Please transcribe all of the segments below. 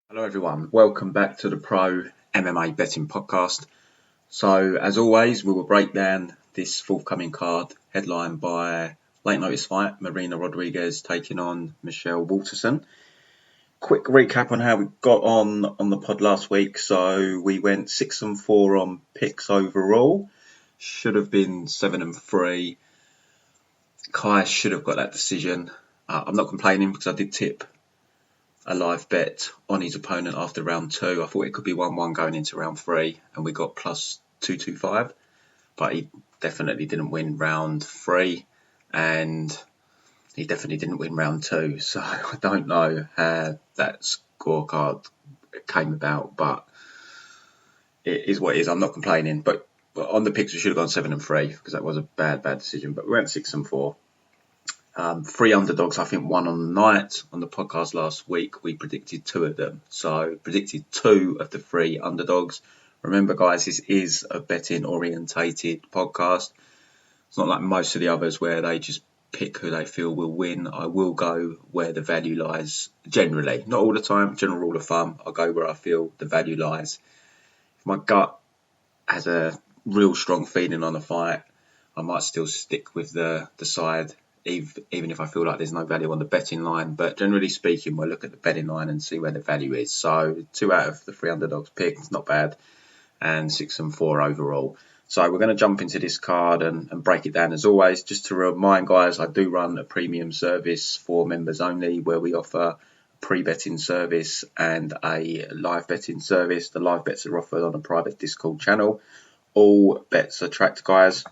Hello everyone, welcome back to the Pro MMA Betting Podcast. So as always, we will break down this forthcoming card headlined by late notice fight, Marina Rodriguez taking on Michelle Waterson. Quick recap on how we got on the pod last week. So we went 6-4 on picks overall, should have been 7-3. Kai should have got that decision. I'm not complaining because I did tip a live bet on his opponent after round 2. I thought it could be 1-1 going into round 3, and we got plus 225. But he definitely didn't win round 3, and he definitely didn't win round 2. So I don't know how that scorecard came about, but it is what it is. I'm not complaining. But on the picks, we should have gone 7-3 because that was a bad decision. But we went 6-4. 3 underdogs, I think, won on the night. On the podcast last week, we predicted 2 of them. So, predicted 2 of the 3 underdogs. Remember, guys, this is a betting-orientated podcast. It's not like most of the others where they just pick who they feel will win. I will go where the value lies generally. Not all the time, general rule of thumb. I'll go where I feel the value lies. If my gut has a real strong feeling on a fight, I might still stick with the side, even if I feel like there's no value on the betting line. But generally speaking, we'll look at the betting line and see where the value is. So 2 out of the 3 underdogs picked, not bad, and 6-4 overall. So we're going to jump into this card and break it down as always. Just to remind guys, I do run a premium service for members only where we offer a pre-betting service and a live betting service. The live bets are offered on a private Discord channel. All bets are tracked, guys.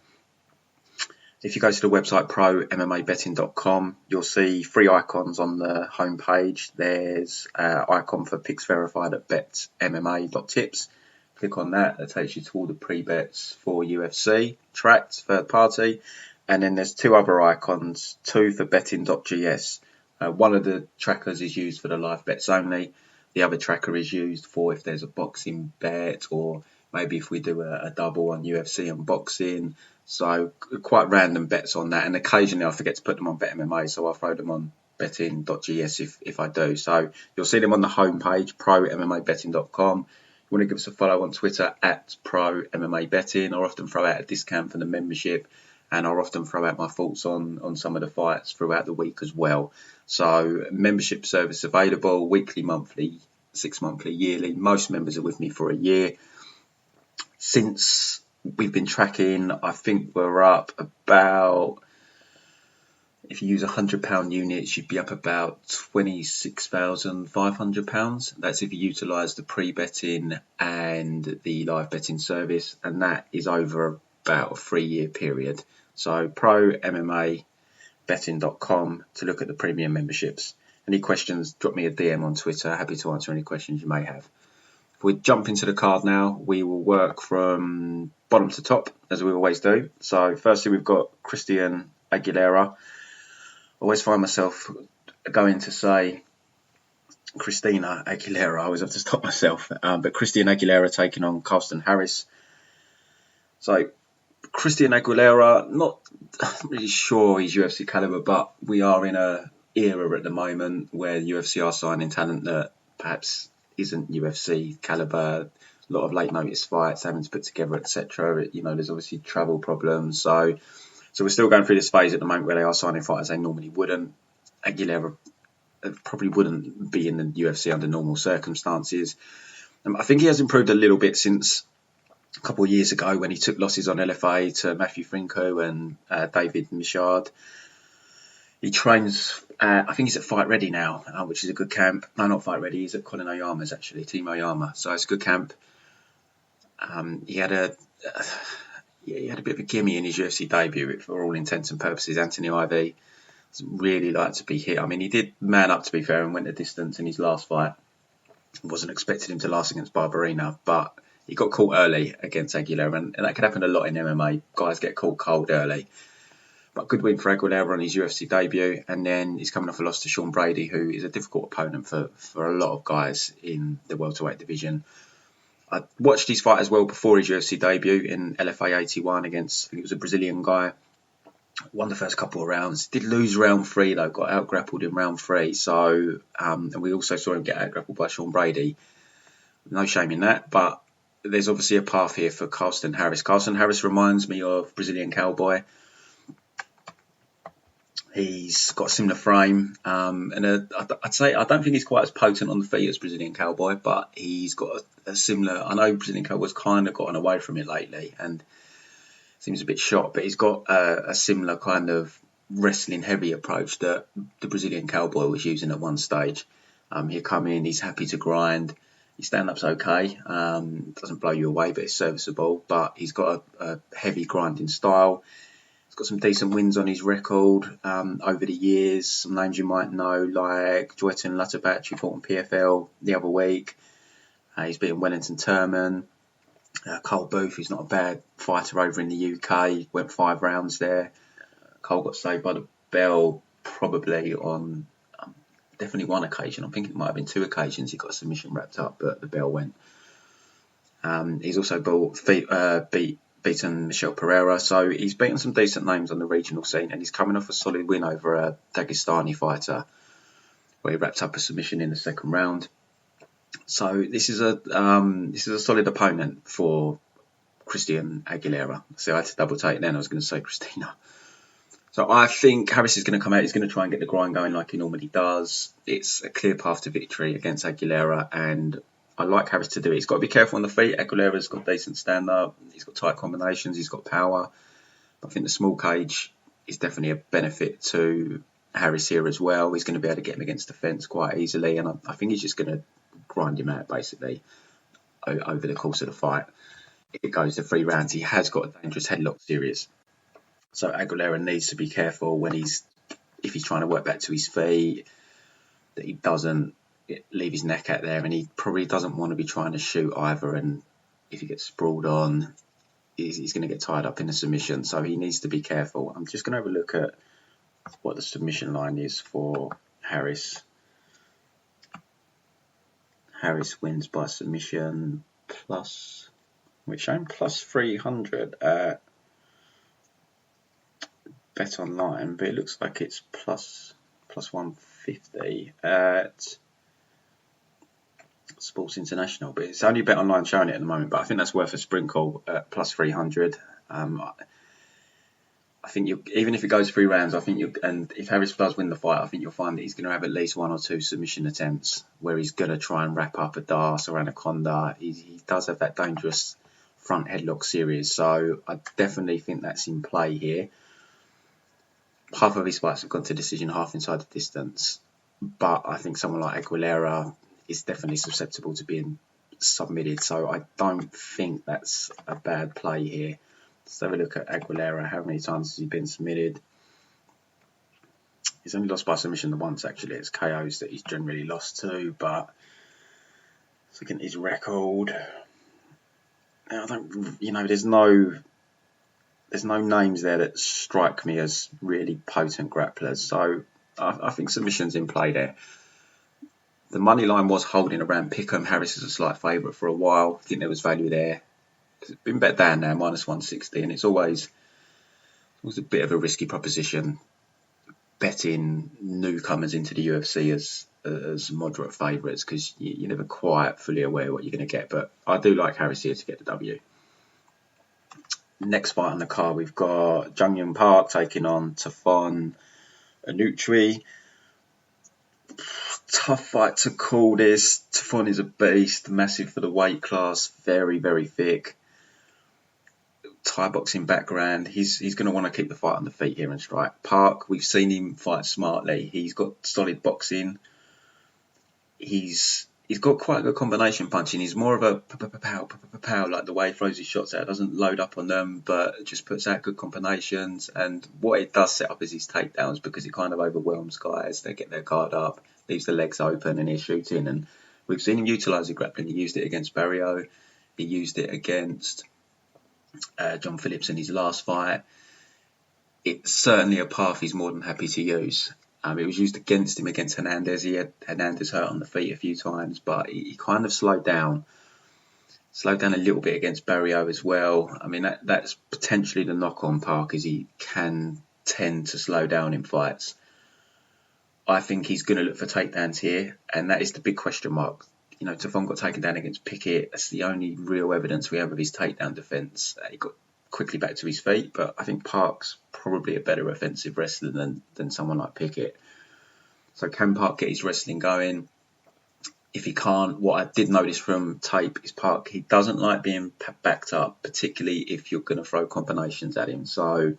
If you go to the website prommmabetting.com, you'll see 3 icons on the homepage. There's an icon for picks verified at betmma.tips. Click on that. That takes you to all the pre-bets for UFC, tracked, third party. And then there's 2 other icons, 2 for betting.gs. One of the trackers is used for the live bets only. The other tracker is used for if there's a boxing bet, or maybe if we do a double on UFC and boxing. So quite random bets on that, and occasionally I forget to put them on BetMMA, so I'll throw them on betting.gs if I do. So you'll see them on the homepage, prommmabetting.com. You want to give us a follow on Twitter at prommmabetting, or often throw out a discount for the membership, and I'll often throw out my thoughts on some of the fights throughout the week as well. So membership service available, weekly, monthly, 6 monthly, yearly. Most members are with me for a year. Since we've been tracking, I think we're up about, if you use £100 units, you'd be up about £26,500. That's if you utilise the pre-betting and the live betting service, and that is over about a 3-year period. So prommmabetting.com to look at the premium memberships. Any questions, drop me a DM on Twitter. Happy to answer any questions you may have. If we jump into the card now, we will work from bottom to top, as we always do. So firstly, we've got Christian Aguilera. I always find myself going to say Christina Aguilera. I always have to stop myself. But Christian Aguilera taking on Carlston Harris. So Christian Aguilera, not really sure he's UFC caliber, but we are in a era at the moment where UFC are signing talent that perhaps isn't UFC caliber. A lot of late notice fights having to put together, etc. You know, there's obviously travel problems. So we're still going through this phase at the moment where they are signing fighters they normally wouldn't. Aguilera probably wouldn't be in the UFC under normal circumstances. I think he has improved a little bit since a couple of years ago when he took losses on LFA to Matthew Franco and David Michaud. He trains, I think he's at Fight Ready now, which is a good camp. No, not Fight Ready, he's at Colin Oyama's actually, Team Oyama. So it's a good camp. He had a bit of a gimme in his UFC debut for all intents and purposes. Anthony Ivey doesn't really like to be hit. I mean, he did man up, to be fair, and went the distance in his last fight. Wasn't expecting him to last against Marina, but he got caught early against Aguilera, and that can happen a lot in MMA. Guys get caught cold early. But good win for Aguilera on his UFC debut, and then he's coming off a loss to Sean Brady, who is a difficult opponent for a lot of guys in the welterweight division. I watched his fight as well before his UFC debut in LFA 81 against, I think it was a Brazilian guy. won the first couple of rounds. Did lose round 3 though, got out grappled in round 3. So, and we also saw him get out grappled by Sean Brady. No shame in that, but there's obviously a path here for Carlston Harris. Carlston Harris reminds me of Brazilian Cowboy. He's got a similar frame, and I'd say I don't think he's quite as potent on the feet as Brazilian Cowboy, but he's got a similar. I know Brazilian Cowboy's kind of gotten away from it lately, and seems a bit shot, but he's got a similar kind of wrestling heavy approach that the Brazilian Cowboy was using at one stage. He'll come in, he's happy to grind. His stand-up's okay, doesn't blow you away, but it's serviceable. But he's got a heavy grinding style. He's got some decent wins on his record over the years. Some names you might know, like Joyton Lutterbatch, who fought on PFL the other week. He's beaten Wellington Turman. Cole Booth, who's not a bad fighter over in the UK, went 5 rounds there. Cole got saved by the bell probably on definitely one occasion. I think it might have been 2 occasions he got a submission wrapped up, but the bell went. He's also beaten Michel Pereira, so he's beaten some decent names on the regional scene, and he's coming off a solid win over a Dagestani fighter where he wrapped up a submission in the second round. So this is a solid opponent for Christian Aguilera. So I had to double take then. I was going to say Christina. So I think Harris is going to come out. He's going to try and get the grind going like he normally does. It's a clear path to victory against Aguilera, and I like Harris to do it. He's got to be careful on the feet. Aguilera's got decent stand-up. He's got tight combinations. He's got power. I think the small cage is definitely a benefit to Harris here as well. He's going to be able to get him against the fence quite easily, and I think he's just going to grind him out basically over the course of the fight. It goes to 3 rounds. He has got a dangerous headlock series. So Aguilera needs to be careful if he's trying to work back to his feet, that he doesn't leave his neck out there, and he probably doesn't want to be trying to shoot either. And if he gets sprawled on, he's going to get tied up in the submission. So he needs to be careful. I'm just going to have a look at what the submission line is for Harris. Harris wins by submission plus, we're showing plus 300 at Bet Online, but it looks like it's plus 150 at Sports International. But it's only Bet Online showing it at the moment, but I think that's worth a sprinkle at plus 300. I think even if it goes 3 rounds, and if Harris does win the fight, I think you'll find that he's going to have at least 1 or 2 submission attempts where he's going to try and wrap up a Das or Anaconda. He does have that dangerous front headlock series, so I definitely think that's in play here. Half of his fights have gone to decision, half inside the distance, but I think someone like Aguilera is definitely susceptible to being submitted, so I don't think that's a bad play here. Let's have a look at Aguilera. How many times has he been submitted? He's only lost by submission once, actually. It's KOs that he's generally lost to, but looking at his record, I don't, there's no names there that strike me as really potent grapplers. So I think submission's in play there. The money line was holding around Pickham. Harris is a slight favourite for a while. I think there was value there. It's been bet down now, minus 160, and it's always a bit of a risky proposition betting newcomers into the UFC as moderate favourites, because you're never quite fully aware what you're going to get. But I do like Harris here to get the W. Next fight on the card, we've got Jung Yun Park taking on Tafon Nchukwi. Tough fight to call this. Tafon is a beast, massive for the weight class, very, very thick. Thai boxing background. He's going to want to keep the fight on the feet here and strike. Park, we've seen him fight smartly. He's got solid boxing. He's got quite a good combination punching. He's more of a pow, like the way he throws his shots out. Doesn't load up on them, but just puts out good combinations. And what it does set up is his takedowns, because it kind of overwhelms guys. They get their guard up, leaves the legs open, and he's shooting. And we've seen him utilise the grappling. He used it against Barrio. He used it against John Phillips in his last fight. It's certainly a path he's more than happy to use. It was used against him against Hernandez. He had Hernandez hurt on the feet a few times, but he kind of slowed down a little bit against Barrio as well. I mean, that's potentially the knock on Park, is he can tend to slow down in fights. I think he's going to look for takedowns here, and that is the big question mark. Tafon got taken down against Pickett. That's the only real evidence we have of his takedown defence. He got quickly back to his feet, but I think Park's probably a better offensive wrestler than someone like Pickett. So can Park get his wrestling going? If he can't, what I did notice from tape is Park, he doesn't like being backed up, particularly if you're going to throw combinations at him. So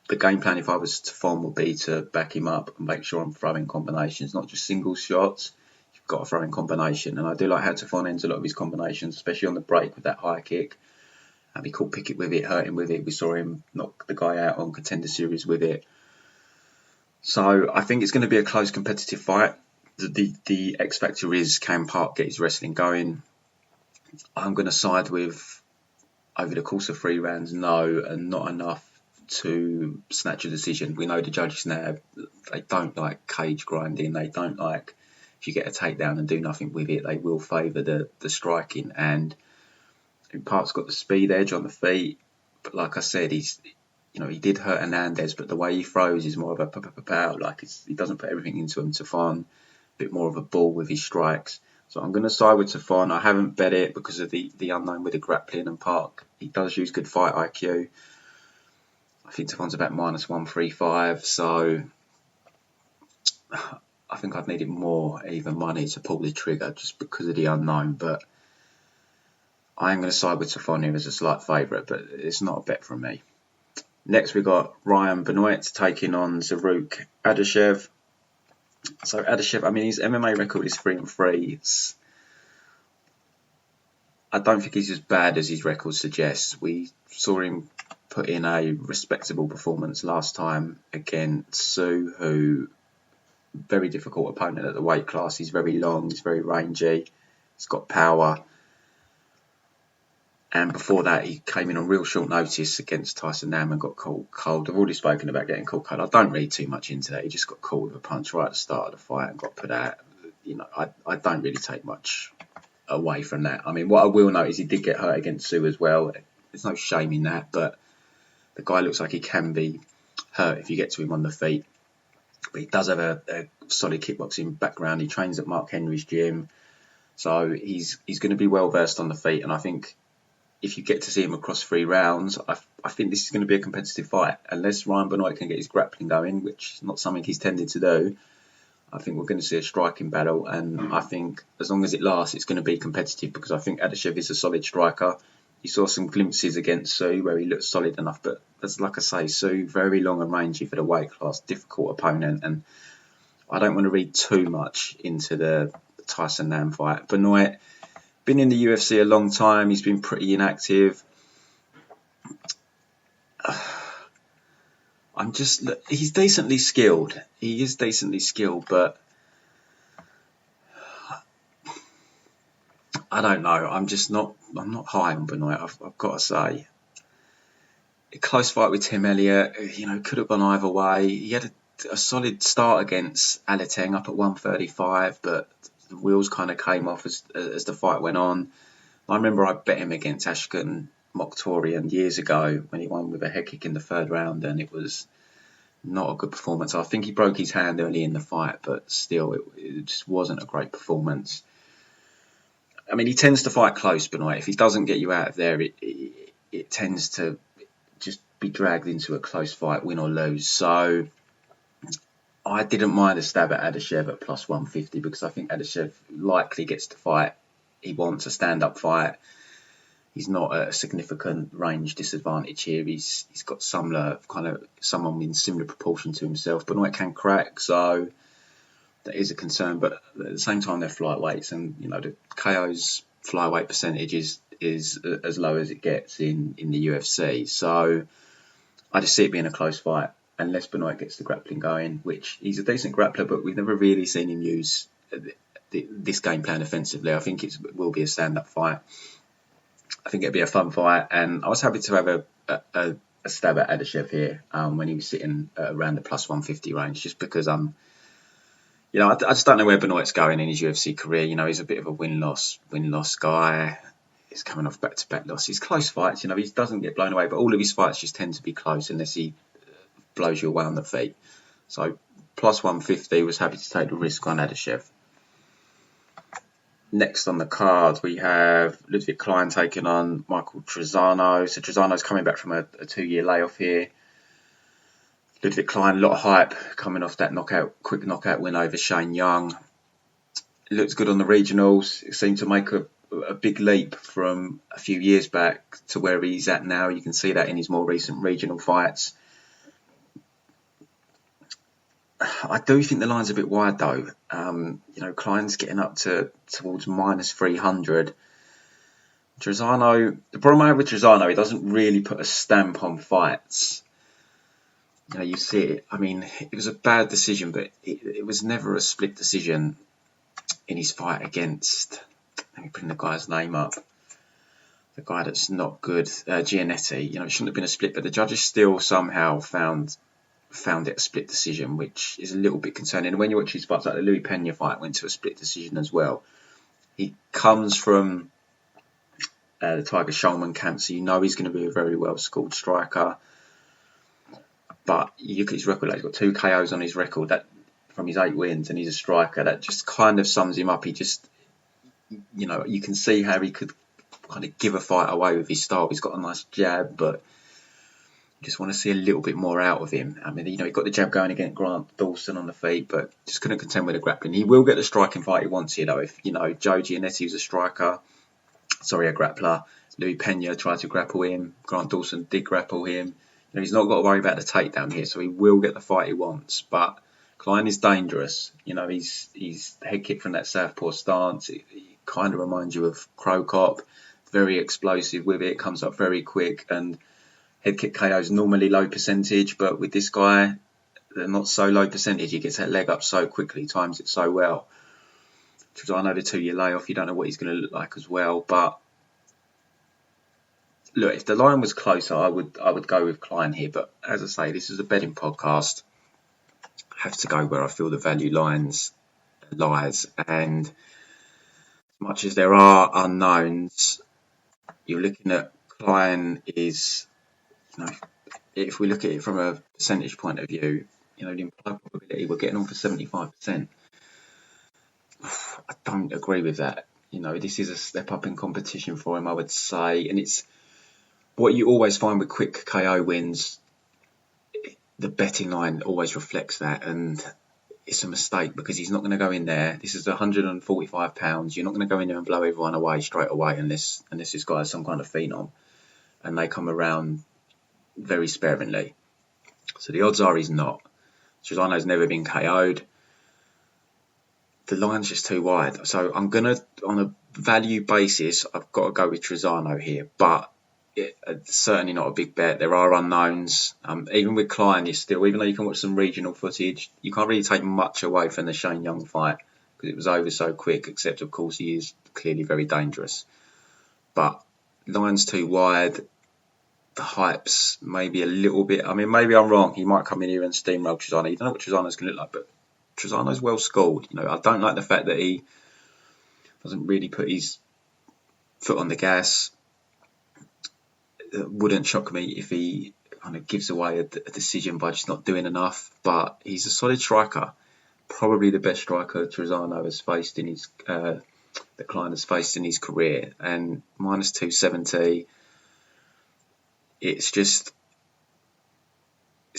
the game plan, if I was Tafon, would be to back him up and make sure I'm throwing combinations, not just single shots. You've got to throw in combination. And I do like how Tafon ends a lot of his combinations, especially on the break with that high kick. And he caught Pickett with it, hurt him with it. We saw him knock the guy out on Contender Series with it. So I think it's going to be a close competitive fight. The X factor is, can Park get his wrestling going? I'm going to side with, over the course of 3 rounds, no, and not enough to snatch a decision. We know the judges now, they don't like cage grinding. They don't like, if you get a takedown and do nothing with it, they will favour the striking. And Park's got the speed edge on the feet, but like I said, he did hurt Hernandez, but the way he throws is more of a pow. Like he doesn't put everything into him. Tafon, a bit more of a ball with his strikes. So I'm going to side with Tafon. I haven't bet it because of the unknown with the grappling, and Park, he does use good fight IQ. I think Tafon's about -135, so I think I'd need it more even money to pull the trigger just because of the unknown. But I am going to side with Tafon here as a slight favourite, but it's not a bet from me. Next, we got Ryan Benoit taking on Zarrukh Adashev. So Adashev, his MMA record is 3-3. I don't think he's as bad as his record suggests. We saw him put in a respectable performance last time against Su, who, very difficult opponent at the weight class. He's very long, he's very rangy, he's got power. And before that, he came in on real short notice against Tyson Nam and got caught cold. I've already spoken about getting caught cold. I don't read too much into that. He just got caught with a punch right at the start of the fight and got put out. I don't really take much away from that. What I will note is he did get hurt against Su as well. There's no shame in that, but the guy looks like he can be hurt if you get to him on the feet. But he does have a solid kickboxing background. He trains at Mark Henry's gym. So he's going to be well versed on the feet. And I think if you get to see him across 3 rounds, I think this is going to be a competitive fight. Unless Ryan Benoit can get his grappling going, which is not something he's tended to do, I think we're going to see a striking battle. And I think as long as it lasts, it's going to be competitive because I think Adashev is a solid striker. You saw some glimpses against Su where he looked solid enough, but that's like I say, Su, very long and rangy for the weight class, difficult opponent, and I don't want to read too much into the Tyson Nam fight. Benoit, been in the UFC a long time, he's been pretty inactive. He's decently skilled. He is decently skilled, but I don't know. I'm not high on Benoit, I've got to say. A close fight with Tim Elliott, could have gone either way. He had a solid start against Alateng up at 135, but the wheels kind of came off as the fight went on. I remember I bet him against Ashkan Mokhtorian years ago when he won with a head kick in the 3rd round, and it was not a good performance. I think he broke his hand early in the fight, but still, it just wasn't a great performance. He tends to fight close, Benoit. If he doesn't get you out of there, it tends to just be dragged into a close fight, win or lose. So I didn't mind a stab at Adashev at +150 because I think Adashev likely gets to fight. He wants a stand-up fight. He's not at a significant range disadvantage here. He's got someone in similar proportion to himself. Benoit can crack, so that is a concern. But at the same time, they're flyweights, and the KO's flyweight percentage is as low as it gets in the UFC. So I just see it being a close fight unless Benoit gets the grappling going, which he's a decent grappler, but we've never really seen him use this game plan offensively. I think it will be a stand-up fight. I think it'll be a fun fight, and I was happy to have a stab at Adashev here when he was sitting around the +150 range, just because I just don't know where Benoit's going in his UFC career. He's a bit of a win-loss guy. He's coming off back-to-back losses. Close fights, he doesn't get blown away, but all of his fights just tend to be close unless he blows you away on the feet. So plus 150, was happy to take the risk on Adashev. Next on the card, we have Ludwig Klein taking on Michael Trizano. So Trizano's coming back from a 2-year layoff here. Ludwig Klein, a lot of hype coming off that quick knockout win over Shane Young. It looks good on the regionals. It seemed to make a big leap from a few years back to where he's at now. You can see that in his more recent regional fights. I do think the line's a bit wide though. Klein's getting up towards minus 300. Trizano, the problem I have with Trizano, he doesn't really put a stamp on fights. You see it. I mean, it was a bad decision, but it was never a split decision in his fight against, let me bring the guy's name up, the guy that's not good, Giannetti. It shouldn't have been a split, but the judges still somehow found it a split decision, which is a little bit concerning. And when you watch his fights, like the Louis Pena fight went to a split decision as well. He comes from the Tiger Schulman camp, so he's going to be a very well-schooled striker. But you look at his record, he's got 2 KOs on his record that from his 8 wins, and he's a striker. That just kind of sums him up. He just, you can see how he could kind of give a fight away with his style. He's got a nice jab, but you just want to see a little bit more out of him. I mean, he got the jab going against Grant Dawson on the feet, but just couldn't contend with the grappling. He will get the striking fight he wants here, though. If, Joe Giannetti was a grappler. Louis Pena tried to grapple him. Grant Dawson did grapple him. He's not got to worry about the takedown here, so he will get the fight he wants. But Klein is dangerous. He's head kick from that southpaw stance. It kind of reminds you of Crow Cop. Very explosive with it. Comes up very quick. And head kick KO is normally low percentage, but with this guy, they're not so low percentage. He gets that leg up so quickly, times it so well. Because I know the 2-year layoff, you don't know what he's going to look like as well. But look, if the line was closer, I would go with Klein here. But as I say, this is a betting podcast. I have to go where I feel the value lies. And as much as there are unknowns, you're looking at Klein is, if we look at it from a percentage point of view, the implied probability we're getting on for 75%. I don't agree with that. This is a step up in competition for him, I would say. And it's what you always find with quick KO wins. The betting line always reflects that, and it's a mistake because he's not going to go in there. This is 145 pounds. You're not going to go in there and blow everyone away straight away unless this guy is some kind of phenom, and they come around very sparingly. So the odds are he's not. Trizano's never been KO'd. The line's just too wide. So I'm going to, on a value basis, I've got to go with Trizano here, but it's certainly not a big bet. There are unknowns. Even with Klein, even though you can watch some regional footage, you can't really take much away from the Shane Young fight because it was over so quick, except of course he is clearly very dangerous. But line's too wide. The hype's maybe a little bit, maybe I'm wrong. He might come in here and steamroll Trizano. You don't know what Trizano's going to look like, but Trizano's well schooled. I don't like the fact that he doesn't really put his foot on the gas. It wouldn't shock me if he kind of gives away a decision by just not doing enough. But he's a solid striker, probably the best striker Trizano has faced in his that Klein has faced in his career. And minus 270, it's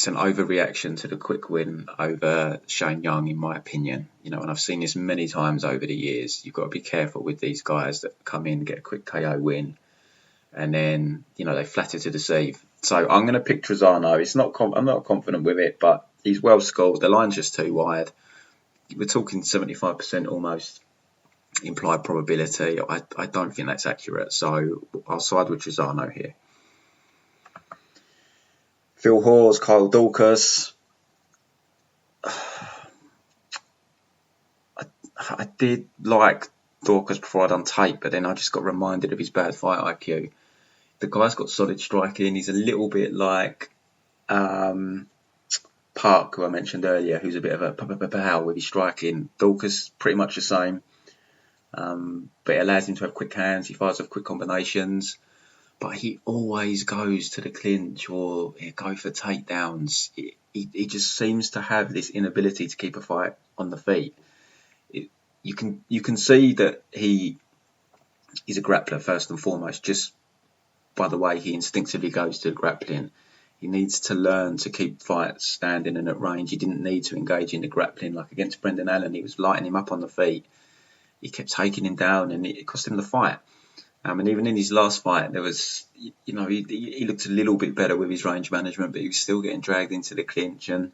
an overreaction to the quick win over Shane Young, in my opinion. And I've seen this many times over the years. You've got to be careful with these guys that come in, get a quick KO win, and then they flatter to deceive. So I'm going to pick Trizano. I'm not confident with it, but he's well schooled. The line's just too wide. We're talking 75% almost implied probability. I don't think that's accurate, so I'll side with Trizano here. Phil Hawes, Kyle Daukaus. I did like Daukaus before I'd done tape, but then I just got reminded of his bad fight IQ. The guy's got solid striking. He's a little bit like Park, who I mentioned earlier, who's a bit of a pow with his striking. Daukaus pretty much the same, but it allows him to have quick hands. He fires off quick combinations. but he always goes to the clinch or go for takedowns. He just seems to have this inability to keep a fight on the feet. You can see that he's a grappler first and foremost, just by the way he instinctively goes to grappling. He needs to learn to keep fights standing and at range. He didn't need to engage in the grappling like against Brendan Allen. He was lighting him up on the feet. He kept taking him down, and it cost him the fight. And even in his last fight, there was, he looked a little bit better with his range management, but he was still getting dragged into the clinch. And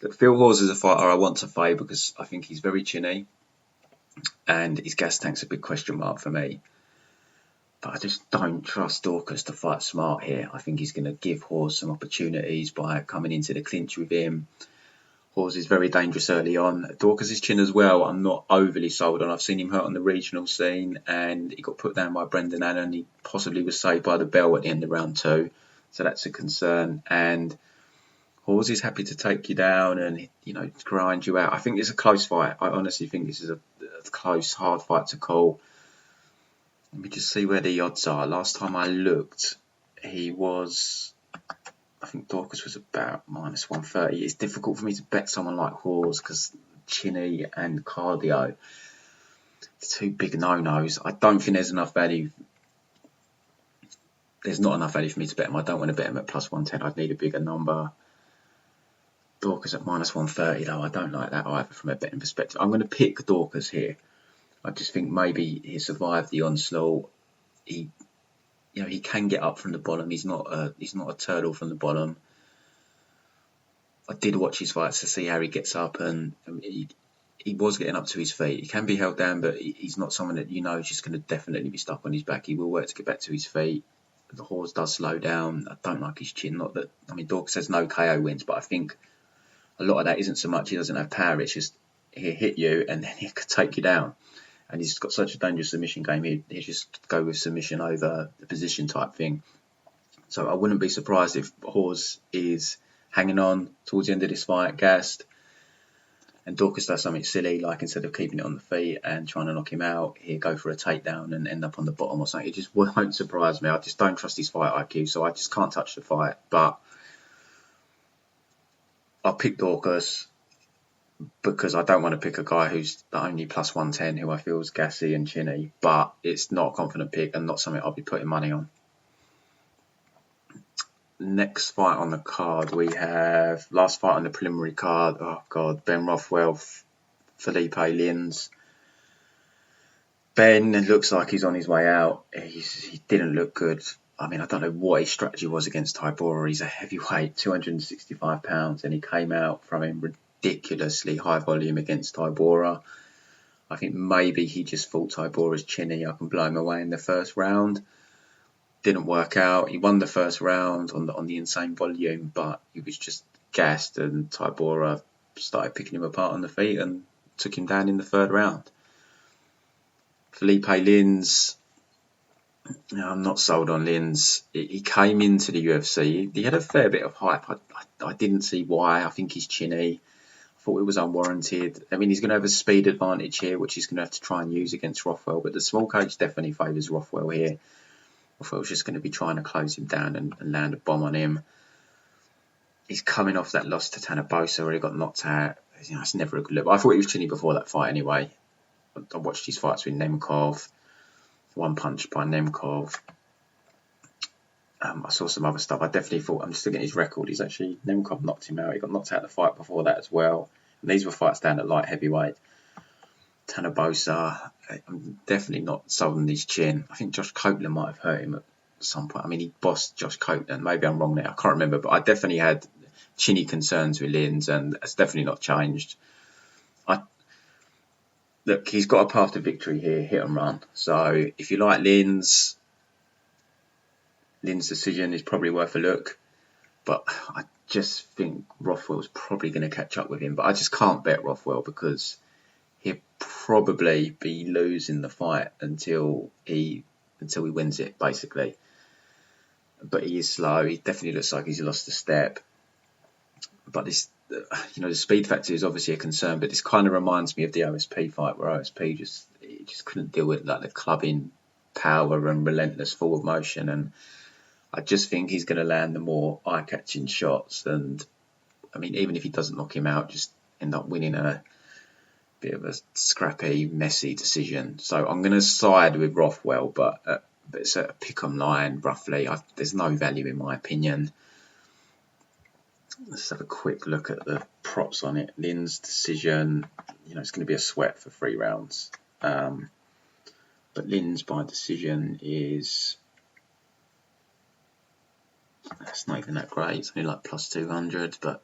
look, Phil Hawes is a fighter I want to fight because I think he's very chinny, and his gas tank's a big question mark for me. But I just don't trust Daukaus to fight smart here. I think he's going to give Hawes some opportunities by coming into the clinch with him. Hawes is very dangerous early on. Daukaus' chin as well, I'm not overly sold on. I've seen him hurt on the regional scene, and he got put down by Brendan Allen. He possibly was saved by the bell at the end of round 2, so that's a concern. And Hawes is happy to take you down and grind you out. I think it's a close fight. I honestly think this is a close, hard fight to call. Let me just see where the odds are. Last time I looked, I think Daukaus was about minus 130. It's difficult for me to bet someone like Hawes because chinny and cardio, two big no-nos. I don't think there's enough value. There's not enough value for me to bet him. I don't want to bet him at plus 110. I'd need a bigger number. Daukaus at minus 130 though. I don't like that either from a betting perspective. I'm going to pick Daukaus here. I just think maybe he survived the onslaught. He can get up from the bottom. He's not a turtle from the bottom. I did watch his fights to see how he gets up, and he was getting up to his feet. He can be held down, but he's not someone that is just going to definitely be stuck on his back. He will work to get back to his feet. The Hawes does slow down. I don't like his chin. Not that Daukaus has no KO wins, but I think a lot of that isn't so much he doesn't have power. It's just he'll hit you and then he could take you down. And he's got such a dangerous submission game. He'd just go with submission over the position type thing. So I wouldn't be surprised if Hawes is hanging on towards the end of this fight, gassed, and Daukaus does something silly, like instead of keeping it on the feet and trying to knock him out, he'll go for a takedown and end up on the bottom or something. It just won't surprise me. I just don't trust his fight IQ, so I just can't touch the fight. But I'll pick Daukaus because I don't want to pick a guy who's only plus 110, who I feel is gassy and chinny, but it's not a confident pick and not something I'll be putting money on. Next fight on the card, we have last fight on the preliminary card. Oh God, Ben Rothwell, Philipe Lins. Ben looks like he's on his way out. He didn't look good. I don't know what his strategy was against Tybura. He's a heavyweight, 265 pounds, and he came out from him ridiculously high volume against Tybura. I think maybe he just thought Tybura's chinny. I can blow him away in the first round. Didn't work out. He won the first round on the insane volume, but he was just gassed, and Tybura started picking him apart on the feet and took him down in the third round. Philipe Lins, I'm not sold on Lins. He came into the UFC. He had a fair bit of hype. I didn't see why. I think he's chinny. I thought it was unwarranted. He's going to have a speed advantage here, which he's going to have to try and use against Rothwell. But the small cage definitely favours Rothwell here. Rothwell's just going to be trying to close him down and land a bomb on him. He's coming off that loss to Tanabosa where he got knocked out. It's never a good look. I thought he was chinny before that fight anyway. I watched his fights with Nemkov. One punch by Nemkov. I saw some other stuff. I definitely thought, I'm just looking at his record. Nemkov knocked him out. He got knocked out in the fight before that as well. And these were fights down at light heavyweight. Tanabosa, I'm definitely not sold on his chin. I think Josh Copeland might have hurt him at some point. He bossed Josh Copeland. Maybe I'm wrong there. I can't remember. But I definitely had chinny concerns with Lins, and it's definitely not changed. Look, he's got a path to victory here, hit and run. So if you like Lins' decision is probably worth a look. But I just think Rothwell's probably going to catch up with him. But I just can't bet Rothwell because he'll probably be losing the fight until he wins it, basically. But he is slow. He definitely looks like he's lost a step. But this, the speed factor is obviously a concern. But this kind of reminds me of the OSP fight where OSP just couldn't deal with the clubbing power and relentless forward motion, and I just think he's going to land the more eye-catching shots. And I mean, even if he doesn't knock him out, just end up winning a bit of a scrappy, messy decision. So I'm going to side with Rothwell, but it's a pick-em line, roughly. There's no value in my opinion. Let's have a quick look at the props on it. Lin's decision, it's going to be a sweat for 3 rounds. But Lin's by decision is... That's not even that great. It's only like plus 200, but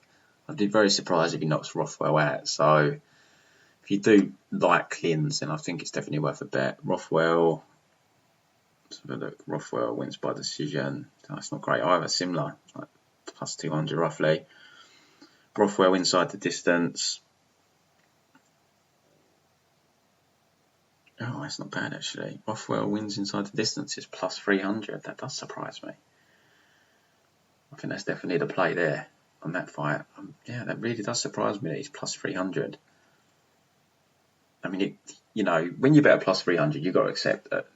I'd be very surprised if he knocks Rothwell out. So if you do like Lin's, then I think it's definitely worth a bet. Rothwell, let's have a look. Rothwell wins by decision. That's not great either. Similar, like plus 200 roughly. Rothwell inside the distance. Oh, that's not bad actually. Rothwell wins inside the distance is plus 300. That does surprise me. I think that's definitely the play there on that fight. Yeah, that really does surprise me that he's plus 300. I mean, when you bet a plus 300, you've got to accept that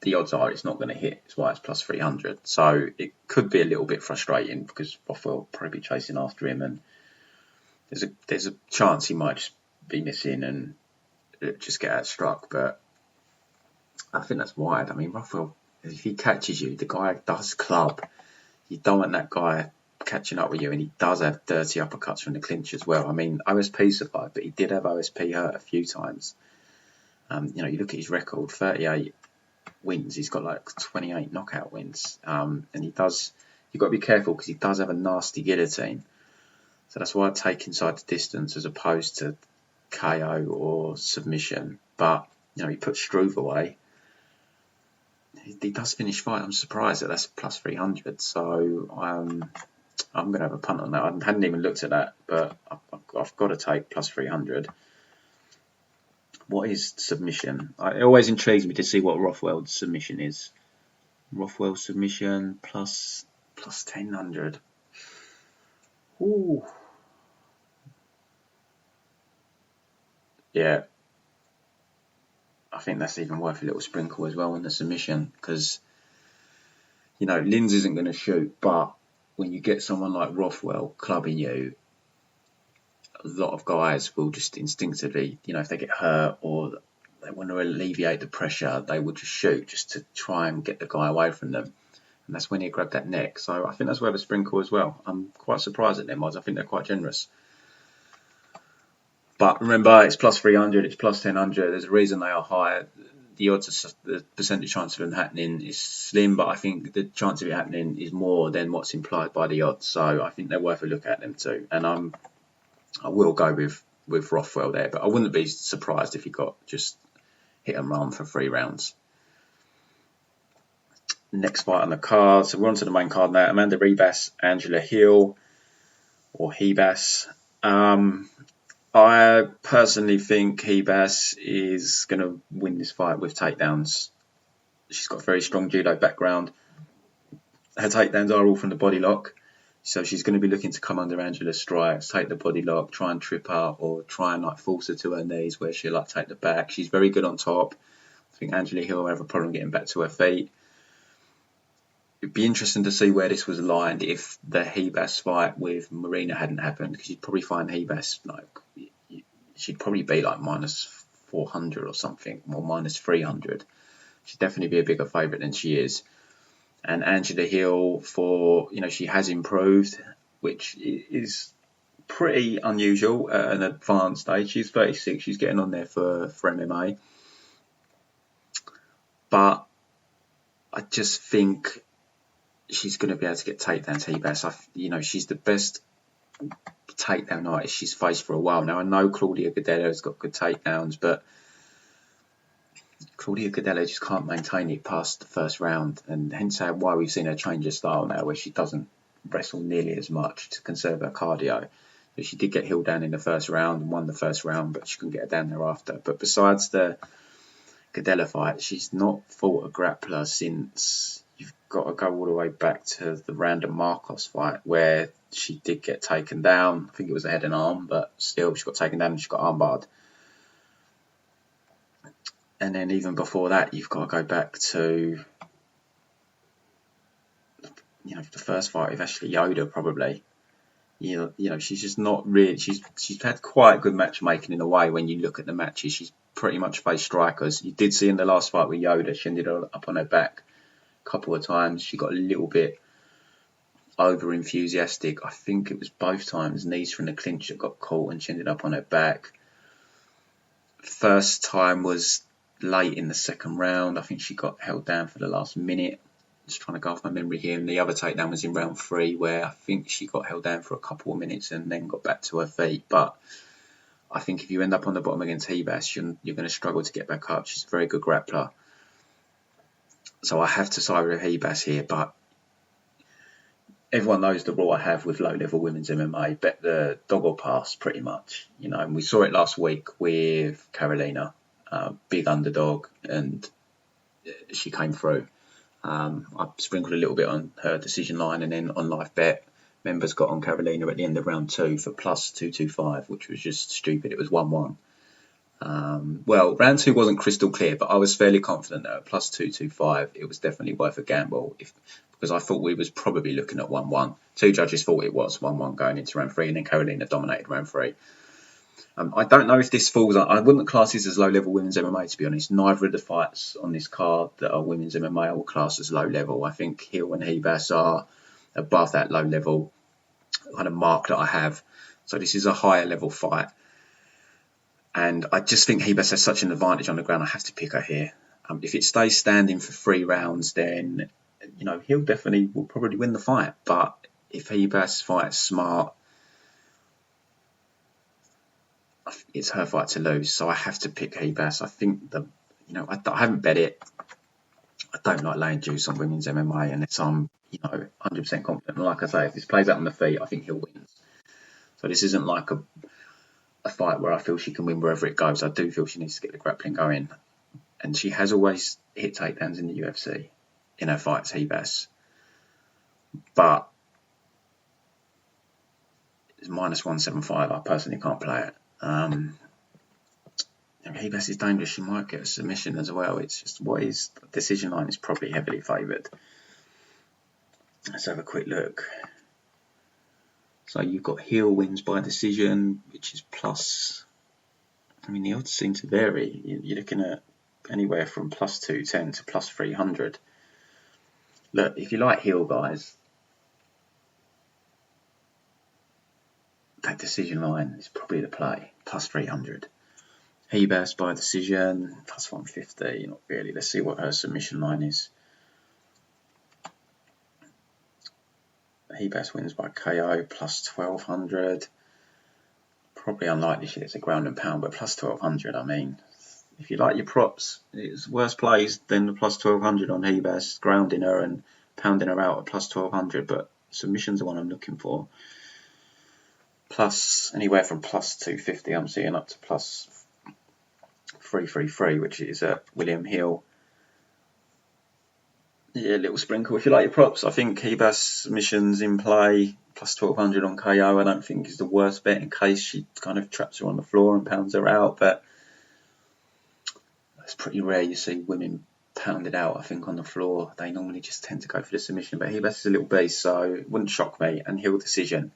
the odds are it's not going to hit. That's why it's plus 300. So it could be a little bit frustrating because Rothwell will probably be chasing after him, and there's a chance he might just be missing and just get outstruck. But I think that's wide. I mean, Rothwell, if he catches you, the guy does club. You don't want that guy catching up with you, and he does have dirty uppercuts from the clinch as well. I mean, OSP survived, but he did have OSP hurt a few times. You look at his record, 38 wins. He's got like 28 knockout wins. And you've got to be careful because he does have a nasty guillotine. So that's why I take inside the distance as opposed to KO or submission. But, he put Struve away. He does finish fight. I'm surprised that that's plus 300. So I'm going to have a punt on that. I hadn't even looked at that, but I've got to take plus 300. What is submission? It always intrigues me to see what Rothwell's submission is. Rothwell submission plus 1000. Ooh. Yeah. I think that's even worth a little sprinkle as well on the submission because, Linz isn't going to shoot, but when you get someone like Rothwell clubbing you, a lot of guys will just instinctively, if they get hurt or they want to alleviate the pressure, they will just shoot just to try and get the guy away from them. And that's when you grab that neck. So I think that's worth a sprinkle as well. I'm quite surprised at them odds. I think they're quite generous. But remember, it's plus 300, it's plus 1000. There's a reason they are higher. The odds, the percentage chance of them happening is slim, but I think the chance of it happening is more than what's implied by the odds. So I think they're worth a look at them too. And I will go with Rothwell there, but I wouldn't be surprised if he got just hit and run for 3 rounds. Next fight on the card. So we're on to the main card now. Amanda Ribas, Angela Hill, or Ribas. I personally think Ribas is going to win this fight with takedowns. She's got a very strong judo background. Her takedowns are all from the body lock. So she's going to be looking to come under Angela's strikes, take the body lock, try and trip her, or try and force her to her knees where she'll take the back. She's very good on top. I think Angela Hill will have a problem getting back to her feet. It'd be interesting to see where this was aligned if the Ribas fight with Marina hadn't happened, because you'd probably find Ribas she'd probably be like minus 400 or something, or minus 300. She'd definitely be a bigger favourite than she is. And Angela Hill, she has improved, which is pretty unusual at an advanced age. She's 36, she's getting on there for MMA. But I just think she's going to be able to get takedowns. Ribas, she's the best takedown artist she's faced for a while now. I know Claudia Gadelha has got good takedowns, but Claudia Gadelha just can't maintain it past the first round, and hence why we've seen her change her style now, where she doesn't wrestle nearly as much to conserve her cardio. So she did get Hill down in the first round and won the first round, but she couldn't get her down thereafter. But besides the Gadelha fight, she's not fought a grappler since, you've got to go all the way back to the Randa Marcos fight, where she did get taken down. I think it was a head and arm, but still she got taken down and she got armbarred. And then even before that, you've got to go back to, the first fight with Ashley Yoder, probably. She's just not really. She's had quite good matchmaking in a way. When you look at the matches, she's pretty much faced strikers. You did see in the last fight with Yoder, she ended up on her back a couple of times. She got a little bit over enthusiastic. I think it was both times knees from the clinch that got caught, and she ended up on her back. First time was late in the second round. I think she got held down for the last minute. Just trying to go off my memory here. And the other takedown was in round 3, where I think she got held down for a couple of minutes and then got back to her feet. But I think if you end up on the bottom against Ribas, you're going to struggle to get back up. She's a very good grappler. So I have to side with Ribas here. But everyone knows the rule I have with low-level women's MMA. Bet the dog or pass, pretty much. And we saw it last week with Carolina. Big underdog, and she came through. I sprinkled a little bit on her decision line, and then on live bet, members got on Carolina at the end of round 2 for plus 225, which was just stupid. It was 1-1. Round 2 wasn't crystal clear, but I was fairly confident that at plus 225, it was definitely worth a gamble, because I thought we was probably looking at 1-1. 2 judges thought it was 1-1 going into round 3, and then Carolina dominated round 3. I don't know if this falls. I wouldn't class this as low-level women's MMA, to be honest. Neither of the fights on this card that are women's MMA will class as low-level. I think Hill and Ribas are above that low-level kind of mark that I have. So this is a higher-level fight. And I just think Ribas has such an advantage on the ground. I have to pick her here. If it stays standing for 3 rounds, then Hill definitely will probably win the fight. But if Ribas fights smart, it's her fight to lose, so I have to pick Ribas. I think I haven't bet it. I don't like laying juice on women's MMA unless I'm 100% confident. And like I say, if this plays out on the feet, I think Hill wins. So this isn't like a fight where I feel she can win wherever it goes. I do feel she needs to get the grappling going, and she has always hit takedowns in the UFC in her fights, Ribas. But it's minus 175. I personally can't play it. Ribas is dangerous. She might get a submission as well. It's just his decision line is probably heavily favoured. Let's have a quick look. So you've got Hill wins by decision, which is plus. The odds seem to vary. You're looking at anywhere from plus 210 to plus 300. Look, if you like Hill, guys, that decision line is probably the play. Plus 300. Ribas by decision, plus 150. Not really. Let's see what her submission line is. Ribas wins by KO, plus 1200. Probably unlikely she gets a ground and pound, but plus 1200. If you like your props, it's worse plays than the plus 1200 on Ribas, grounding her and pounding her out at plus 1200. But submission's the one I'm looking for. Plus anywhere from plus 250, I'm seeing up to plus 333, which is at William Hill. Yeah, a little sprinkle. If you like your props, I think Ribas submissions in play, plus 1200 on KO. I don't think is the worst bet in case she kind of traps her on the floor and pounds her out. But it's pretty rare you see women pounded out, I think, on the floor. They normally just tend to go for the submission. But Ribas is a little beast, so it wouldn't shock me. And Hill decision.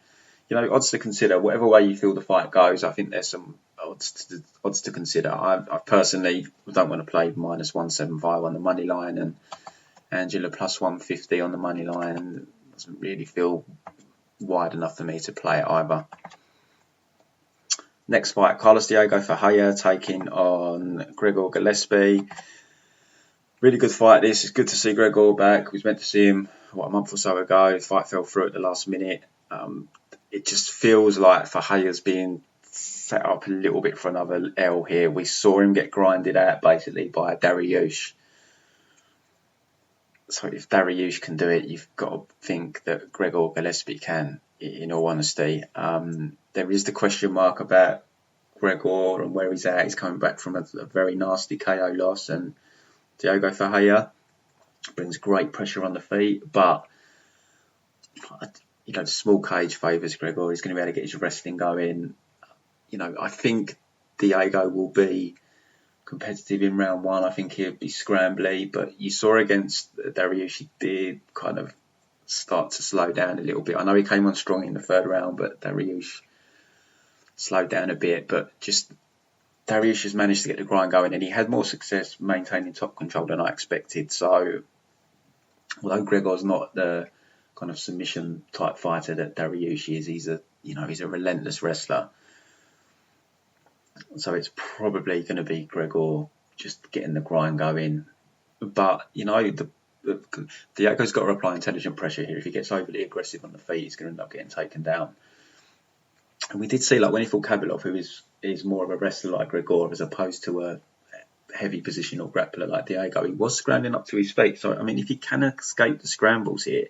Odds to consider. Whatever way you feel the fight goes, I think there's some odds to consider. I personally don't want to play minus 175 on the money line, and Angela plus 150 on the money line doesn't really feel wide enough for me to play it either. Next fight, Carlos Diego Ferreira taking on Gregor Gillespie. Really good fight this. It's good to see Gregor back. We was meant to see him a month or so ago. The fight fell through at the last minute. It just feels like Ferreira's being set up a little bit for another L here. We saw him get grinded out basically by Dariush. So if Dariush can do it, you've got to think that Gregor Gillespie can, in all honesty. There is the question mark about Gregor and where he's at. He's coming back from a very nasty KO loss, and Diego Ferreira brings great pressure on the feet, but the small cage favours Gregor. He's going to be able to get his wrestling going. I think Diego will be competitive in round one. I think he'd be scrambly, but you saw against Dariush, he did kind of start to slow down a little bit. I know he came on strong in the third round, but Dariush slowed down a bit. But just Dariush has managed to get the grind going, and he had more success maintaining top control than I expected. So although Gregor's not the kind of submission type fighter that Dariush is, he's a relentless wrestler. So it's probably going to be Gregor just getting the grind going. But, Daukaus got to apply intelligent pressure here. If he gets overly aggressive on the feet, he's going to end up getting taken down. And we did see, like, when he fought Kabilov, who is more of a wrestler like Gregor, as opposed to a heavy positional grappler like Daukaus, he was scrambling up to his feet. So, I mean, if he can escape the scrambles here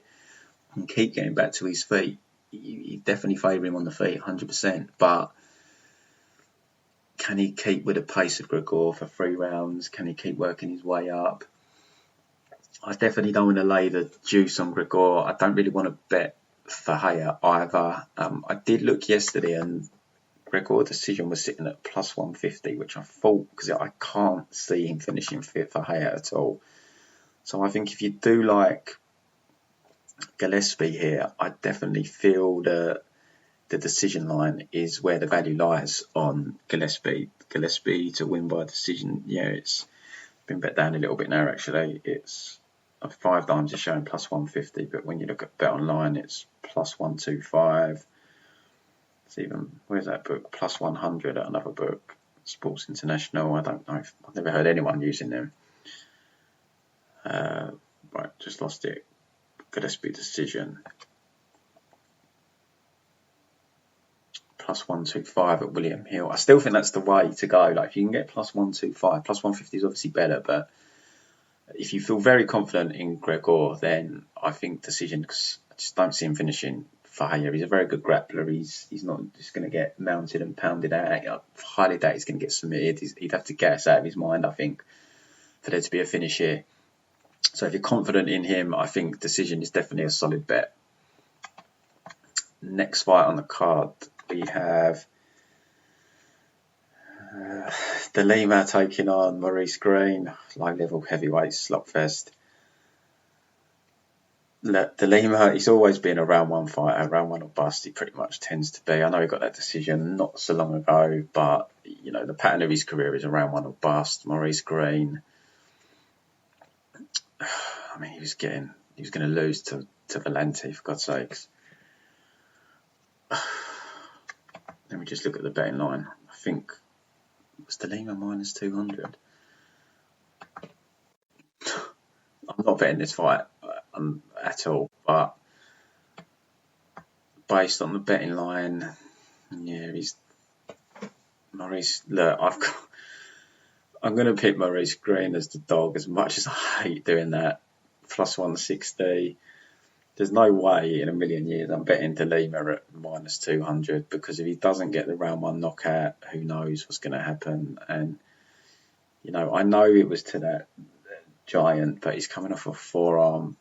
and keep getting back to his feet, you definitely favour him on the feet, 100%. But can he keep with the pace of Gregor for 3 rounds? Can he keep working his way up? I definitely don't want to lay the juice on Gregor. I don't really want to bet Ferreira either. I did look yesterday, and Gregor's decision was sitting at plus 150, which I thought, because I can't see him finishing Ferreira at all. So I think if you do like Gillespie here, I definitely feel that the decision line is where the value lies on Gillespie. Gillespie to win by decision, it's been bet down a little bit now, actually. It's 5 dimes is showing plus 150, but when you look at Bet Online, it's plus 125. It's even, where's that book? Plus 100 at another book, Sports International. I don't know. I've never heard anyone using them. Right, just lost it. Gillespie decision. Plus 125 at William Hill. I still think that's the way to go. Like, if you can get plus 125, plus 150 is obviously better, but if you feel very confident in Gregor, then I think decision, because I just don't see him finishing Ferreira. He's a very good grappler. He's not just going to get mounted and pounded out. I highly doubt he's going to get submitted. He'd have to gas out of his mind, I think, for there to be a finish here. So if you're confident in him, I think decision is definitely a solid bet. Next fight on the card, we have the Lima taking on Maurice Greene, low-level heavyweight slugfest. The Lima, he's always been a round one fighter, round one or bust. He pretty much tends to be. I know he got that decision not so long ago, but the pattern of his career is a round one or bust. Maurice Greene, I mean, he was going to lose to Valente, for God's sakes. Let me just look at the betting line. I think was the Lima minus 200. I'm not betting this fight at all, but based on the betting line, he's Maurice. Look, I'm going to pick Maurice Greene as the dog, as much as I hate doing that. Plus 160. There's no way in a million years I'm betting De Lima at minus 200, because if he doesn't get the round one knockout, who knows what's going to happen. And, I know it was to that giant, but he's coming off a forearm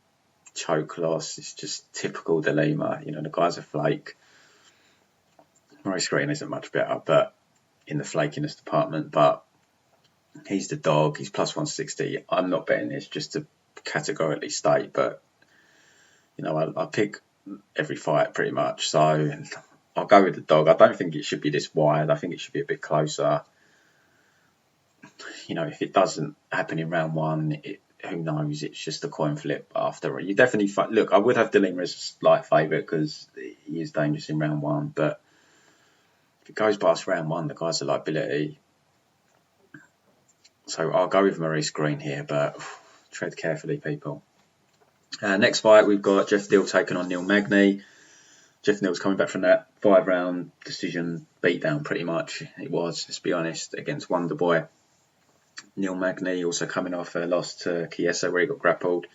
choke loss. It's just typical De Lima. The guy's a flake. Maurice Greene isn't much better, but in the flakiness department, but he's the dog. He's plus 160. I'm not betting this, just to categorically state, but I pick every fight pretty much, so I'll go with the dog. I don't think it should be this wide. I think it should be a bit closer. If it doesn't happen in round one, who knows? It's just a coin flip after. You definitely look. I would have De Lima as a slight favourite because he is dangerous in round one, but if it goes past round one, the guy's a liability. So I'll go with Maurice Greene here, but tread carefully, people. Next fight, we've got Geoff Neal taking on Neal Magny. Geoff Neal's coming back from that 5-round decision beatdown, pretty much. It was, let's be honest, against Wonderboy. Neal Magny also coming off a loss to Chiesa, where he got grappled.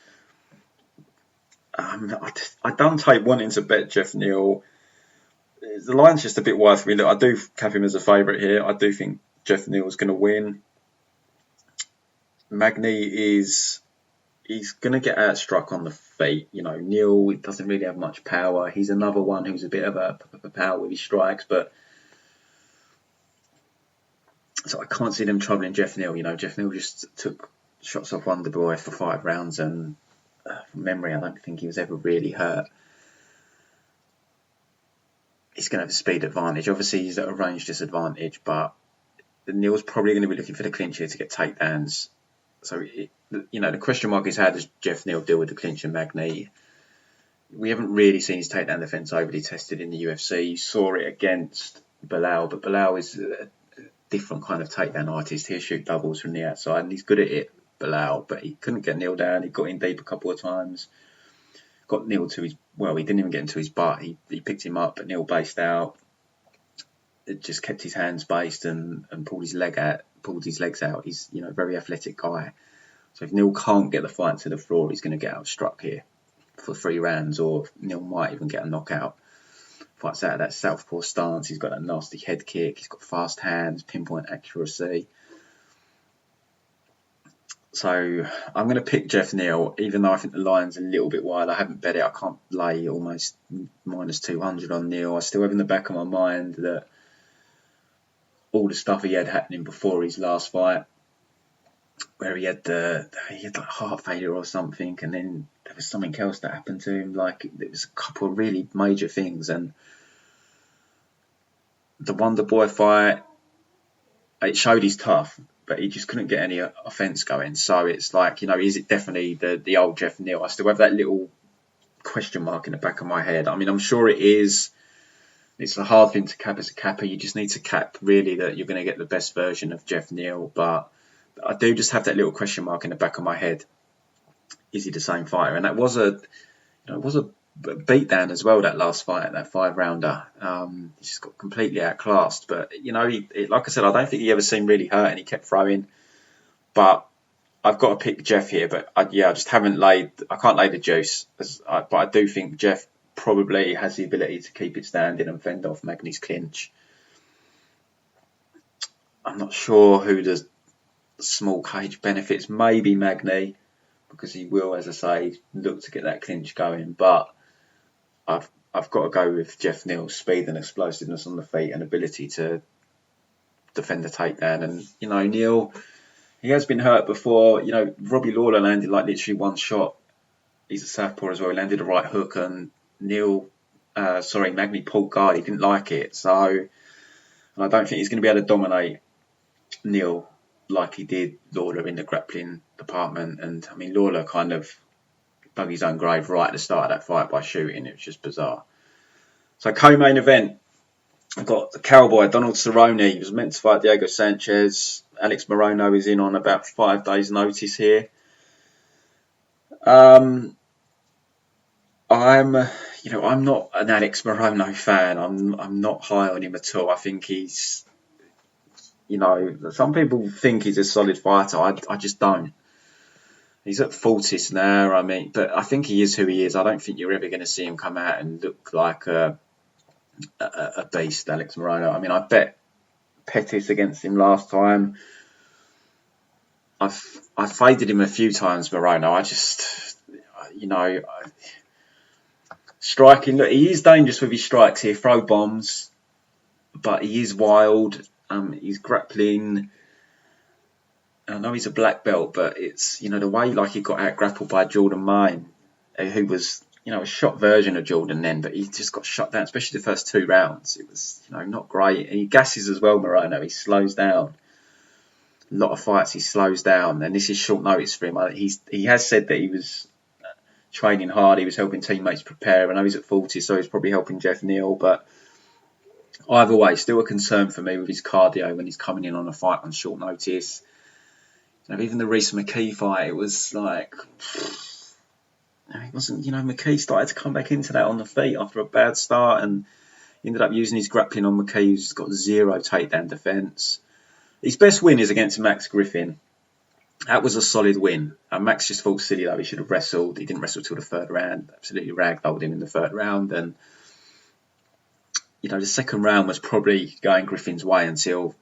I don't take wanting to bet Geoff Neal. The line's just a bit wide for me. Look, I do have him as a favourite here. I do think Geoff Neal's going to win. Magny he's going to get outstruck on the feet. Neal doesn't really have much power. He's another one who's a bit of a power with his strikes, but So I can't see them troubling Geoff Neal. Geoff Neal just took shots off Wonderboy for 5 rounds, and from memory, I don't think he was ever really hurt. He's going to have a speed advantage. Obviously, he's at a range disadvantage, but Neal's probably going to be looking for the clinch here to get takedowns. So, the question mark is, how does Geoff Neal deal with the clinch and Magny? We haven't really seen his takedown defence overly tested in the UFC. You saw it against Belal, but Belal is a different kind of takedown artist. He'll shoot doubles from the outside, and he's good at it, Belal, but he couldn't get Neal down. He got in deep a couple of times. Got Neal to his... Well, he didn't even get into his butt. He picked him up, but Neal based out. It just kept his hands based and pulled his legs out. He's a very athletic guy. So if Neal can't get the fight to the floor, he's going to get outstruck here for 3 rounds, or Neal might even get a knockout. Fights out of that southpaw stance. He's got that nasty head kick. He's got fast hands, pinpoint accuracy. So I'm going to pick Geoff Neal, even though I think the line's a little bit wide. I haven't bet it. I can't lay almost minus 200 on Neal. I still have in the back of my mind that all the stuff he had happening before his last fight, where he had like heart failure or something, and then there was something else that happened to him. Like, there was a couple of really major things, and the Wonderboy fight, it showed he's tough, but he just couldn't get any offence going. So it's like, is it definitely the old Geoff Neal? I still have that little question mark in the back of my head. I mean, I'm sure it is. It's a hard thing to cap as a capper. You just need to cap, really, that you're going to get the best version of Geoff Neal. But I do just have that little question mark in the back of my head. Is he the same fighter? And that was a beatdown as well, that last fight, that 5-rounder. He just got completely outclassed. But, like I said, I don't think he ever seemed really hurt, and he kept throwing. But I've got to pick Geoff here. But I just haven't I can't lay the juice. But I do think Geoff probably has the ability to keep it standing and fend off Magny's clinch. I'm not sure who the small cage benefits. Maybe Magny, because he will, as I say, look to get that clinch going. But I've got to go with Geoff Neal's speed and explosiveness on the feet and ability to defend the takedown. And, Neal, he has been hurt before. Robbie Lawler landed like literally one shot. He's a southpaw as well. He landed a right hook, and Magny pulled guard. He didn't like it. So, and I don't think he's going to be able to dominate Neal like he did Lawler in the grappling department. And, I mean, Lawler kind of dug his own grave right at the start of that fight by shooting. It was just bizarre. So, co-main event, I've got the Cowboy, Donald Cerrone. He was meant to fight Diego Sanchez. Alex Morono is in on about 5 days' notice here. I'm not an Alex Morono fan. I'm not high on him at all. I think he's, some people think he's a solid fighter. I just don't. He's at Fortis now, but I think he is who he is. I don't think you're ever going to see him come out and look like a beast, Alex Morono. I mean, I bet Pettis against him last time. I've faded him a few times, Morono. I just, striking. Look, he is dangerous with his strikes here. Throw bombs, but he is wild. He's grappling. I know he's a black belt, but it's, the way he got out grappled by Jordan Main, who was, a shot version of Jordan then, but he just got shut down, especially the first 2 rounds. It was, not great. And he gasses as well, Morono. He slows down. A lot of fights he slows down, and this is short notice for him. He has said that he was training hard. He was helping teammates prepare. I know he's at 40, so he's probably helping Geoff Neal, but either way, still a concern for me with his cardio when he's coming in on a fight on short notice. Even the Reece McKee fight, it was like, it wasn't, McKee started to come back into that on the feet after a bad start, and he ended up using his grappling on McKee, who's got 0 takedown defence. His best win is against Max Griffin. That was a solid win. Max just fought silly though. He should have wrestled. He didn't wrestle till the 3rd round. Absolutely ragdolled him in the 3rd round. And, the 2nd round was probably going Griffin's way until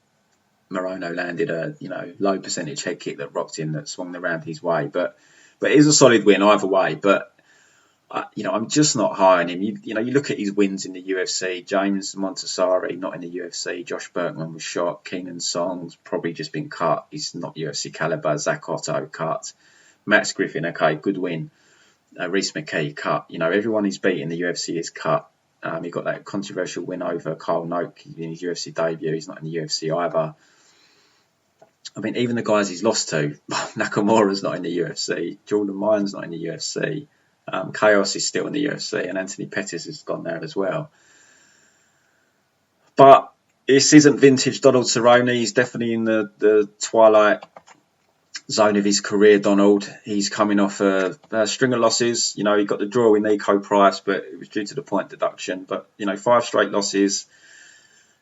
Morono landed a, low percentage head kick that rocked him, that swung the round his way. But it is a solid win either way. But I'm just not high on him. You look at his wins in the UFC. James Montessori not in the UFC. Josh Berkman was shot. Keenan Song's probably just been cut. He's not UFC caliber. Zach Otto cut. Max Griffin, okay, good win. Reese McKee cut. Everyone he's beat in the UFC is cut. He got that controversial win over Kyle Noak in his UFC debut. He's not in the UFC either. I mean, even the guys he's lost to, Nakamura's not in the UFC. Jordan Myers not in the UFC. Chaos is still in the UFC, and Anthony Pettis has gone there as well. But this isn't vintage Donald Cerrone. He's definitely in the twilight zone of his career, Donald. He's coming off a string of losses. He got the draw with Nico Price, but it was due to the point deduction. But, 5 straight losses.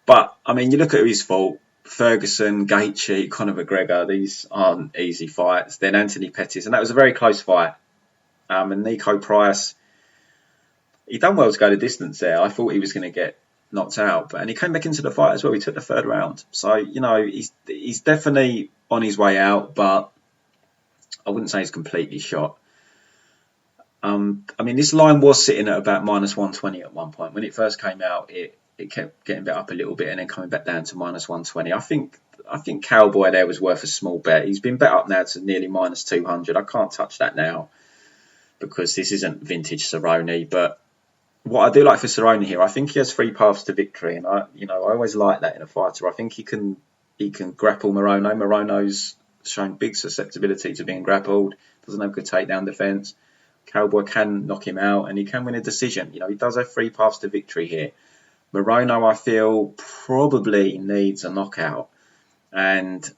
But, I mean, you look at his fault. Ferguson, Gaethje, Conor McGregor, these aren't easy fights. Then Anthony Pettis, and that was a very close fight. And Nico Price, he done well to go the distance there. I thought he was going to get knocked out, and he came back into the fight as well. He took the 3rd round. So, he's definitely on his way out, but I wouldn't say he's completely shot. I mean, this line was sitting at about -120 at one point. When it first came out, it kept getting bet up a little bit and then coming back down to -120. I think Cowboy there was worth a small bet. He's been bet up now to nearly -200. I can't touch that now, because this isn't vintage Cerrone. But what I do like for Cerrone here, I think he has 3 paths to victory, and I always like that in a fighter. I think he can grapple Morono. Morono's shown big susceptibility to being grappled. Doesn't have good takedown defense. Cowboy can knock him out, and he can win a decision. He does have 3 paths to victory here. Morono, I feel, probably needs a knockout, and